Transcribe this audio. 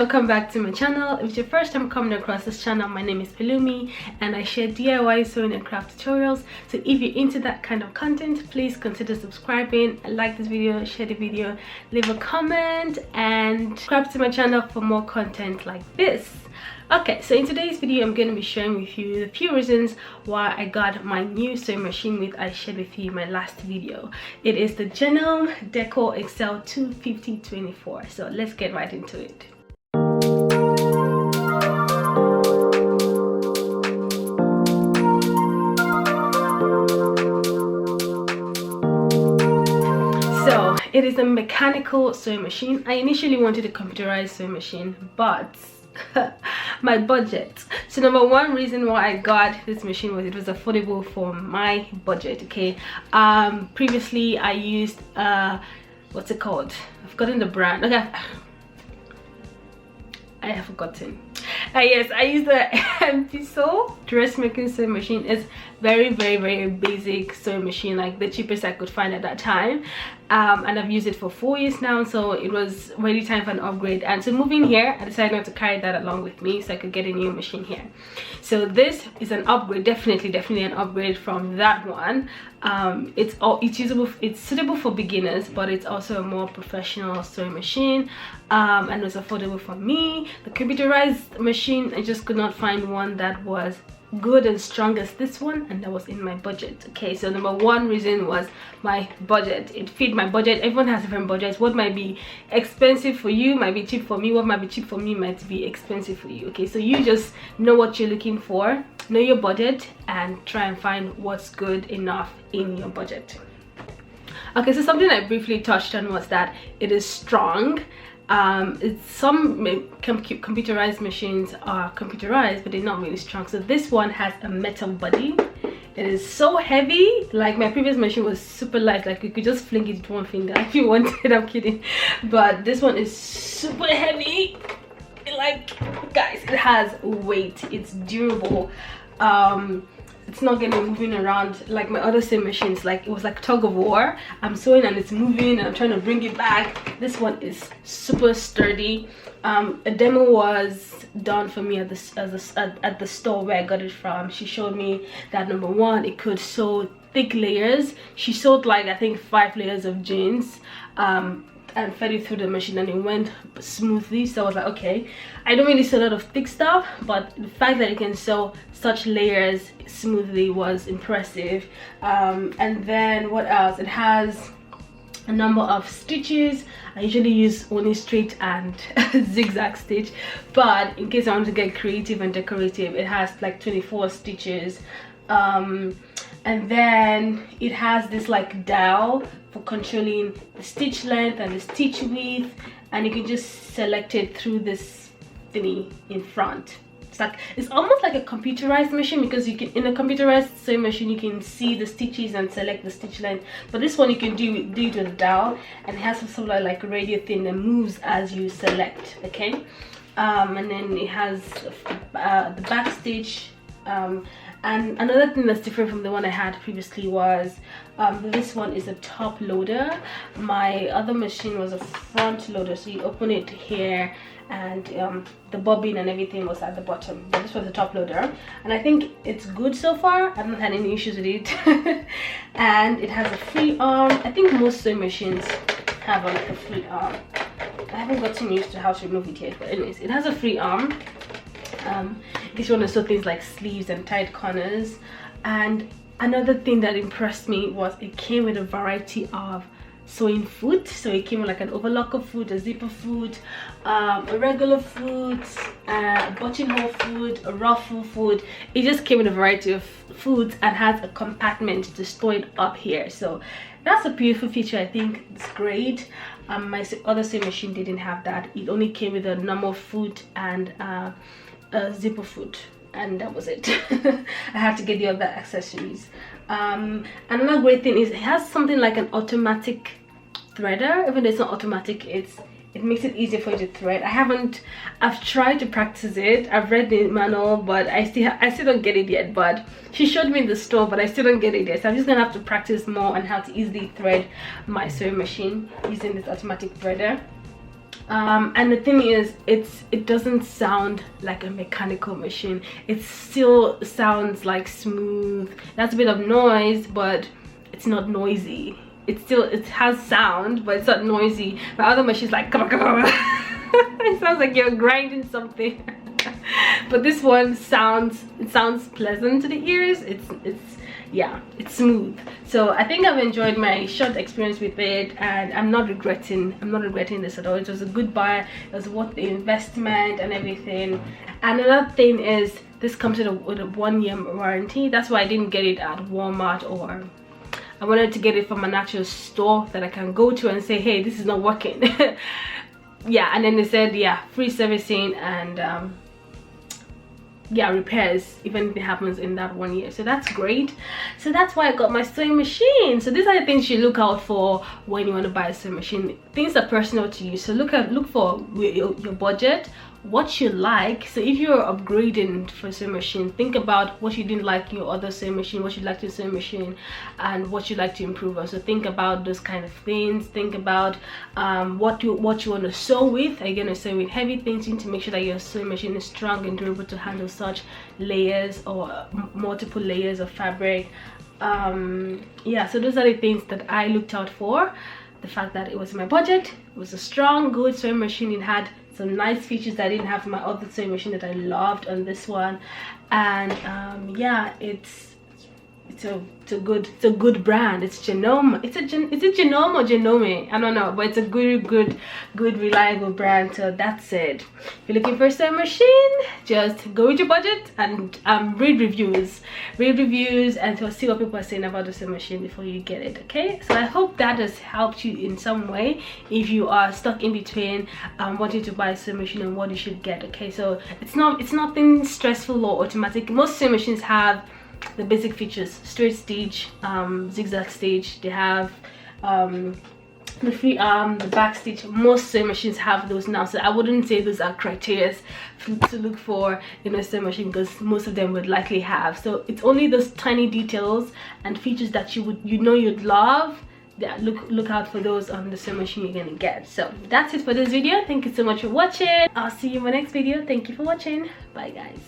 welcome back to my channel. If it's your first time coming across this channel, my name is Pelumi and I share DIY sewing and craft tutorials. So if you're into that kind of content, please consider subscribing, like this video, share the video, leave a comment and subscribe to my channel for more content like this. Okay, so in today's video I'm going to be sharing with you the few reasons why I got my new sewing machine, which I shared with you in my last video. It is the Janome Decor Excell II 5024. So let's get right into it. So it is a mechanical sewing machine. I initially wanted a computerized sewing machine, but my budget. So number one reason why I got this machine was it was affordable for my budget. Okay, previously I used what's it called? I've forgotten the brand. Okay, I have forgotten. Yes, I use the Sew dressmaking sewing machine. It's very basic sewing machine, like the cheapest I could find at that time, and I've used it for 4 years now, so it was really time for an upgrade. And so moving here, I decided not to carry that along with me so I could get a new machine here. So this is an upgrade, definitely an upgrade from that one. It's suitable for beginners, but it's also a more professional sewing machine, and it was affordable for me. The computerized machine, I just could not find one that was good and strong as this one, and that was in my budget. Okay, so number one reason was my budget. It fit my budget. Everyone has different budgets. What might be expensive for you might be cheap for me. What might be cheap for me might be expensive for you. Okay, so you just know what you're looking for, know your budget, and try and find what's good enough in your budget. Okay, so something I briefly touched on was that it is strong. Some computerized machines are computerized, but they're not really strong. So this one has a metal body. It is so heavy. Like my previous machine was super light, like you could just fling it with one finger if you wanted. I'm kidding, but this one is super heavy. Like, guys, it has weight. It's durable. It's not getting moving around like my other sewing machines. Like it was like tug of war. I'm sewing and it's moving and I'm trying to bring it back. This one is super sturdy. A demo was done for me at the store where I got it from. She showed me that number one, it could sew thick layers. She sewed like I think 5 layers of jeans, and fed it through the machine, and it went smoothly. So I was like, okay, I don't really sew a lot of thick stuff, but the fact that it can sew such layers smoothly was impressive. And then what else? It has a number of stitches. I usually use only straight and zigzag stitch, but in case I want to get creative and decorative, it has like 24 stitches. And then it has this like dial for controlling the stitch length and the stitch width, and you can just select it through this thingy in front. It's almost like a computerized machine, because you can, in a computerized sewing machine, you can see the stitches and select the stitch length, but this one you can do it with a dial, and it has some sort of like a radio thing that moves as you select. Okay, and then it has the back stitch. And another thing that's different from the one I had previously was this one is a top loader. My other machine was a front loader, so you open it here and the bobbin and everything was at the bottom, but this was a top loader, and I think it's good so far. I've not had any issues with it. And it has a free arm. I think most sewing machines have like a free arm. I haven't gotten used to how to remove it yet, but anyways, it has a free arm. In case you want to sew things like sleeves and tight corners. And another thing that impressed me was it came with a variety of sewing foot. So it came with like an overlocker foot, a zipper foot, a regular foot, a buttonhole foot, a ruffle foot. It just came with a variety of foods and has a compartment to store it up here. So that's a beautiful feature. I think it's great. My other sewing machine didn't have that. It only came with a normal foot and a zipper foot, and that was it. I had to get the other accessories. Another great thing is it has something like an automatic threader. Even though it's not automatic, it makes it easier for you to thread. I've tried to practice it. I've read the manual, but I still don't get it yet. But she showed me in the store, but I still don't get it yet. So I'm just gonna have to practice more on how to easily thread my sewing machine using this automatic threader. And the thing is, it doesn't sound like a mechanical machine. It still sounds like smooth. That's a bit of noise, but it's not noisy. It has sound, but it's not noisy. My other machine's like it sounds like you're grinding something. But this one sounds pleasant to the ears. It's smooth. So I think I've enjoyed my short experience with it, and I'm not regretting this at all. It was a good buy. It was worth the investment and everything. And another thing is, this comes with a 1-year warranty. That's why I didn't get it at Walmart, or I wanted to get it from an actual store that I can go to and say, hey, this is not working. Yeah, and then they said, yeah, free servicing and yeah, repairs even if it happens in that 1 year. So that's great. So that's why I got my sewing machine. So these are the things you look out for when you want to buy a sewing machine. Things are personal to you, so look for your budget, what you like. So if you're upgrading for a sewing machine, think about what you didn't like in your other sewing machine, what you like to sewing machine, and what you like to improve on. So think about those kind of things. Think about what you want to sew with. Are you going to sew with heavy things? You need to make sure that your sewing machine is strong and durable to handle such layers or multiple layers of fabric. Yeah, so those are the things that I looked out for. The fact that it was in my budget, it was a strong, good sewing machine. It had some nice features that I didn't have in my other sewing machine that I loved on this one. And yeah, it's a good brand. It's Janome. Is it Janome or Janome? I don't know, but it's a good reliable brand. So that's it. If you're looking for a sewing machine, just go with your budget and read reviews and to see what people are saying about the sewing machine before you get it. Okay, so I hope that has helped you in some way if you are stuck in between wanting to buy a sewing machine and what you should get. Okay, so it's nothing stressful or automatic. Most sewing machines have the basic features: straight stitch, zigzag stitch. They have the free arm, the back stitch. Most sewing machines have those now, so I wouldn't say those are criteria to look for in a sewing machine, because most of them would likely have. So it's only those tiny details and features that you'd love. Yeah, look out for those on the sewing machine you're gonna get. So that's it for this video. Thank you so much for watching. I'll see you in my next video. Thank you for watching. Bye guys.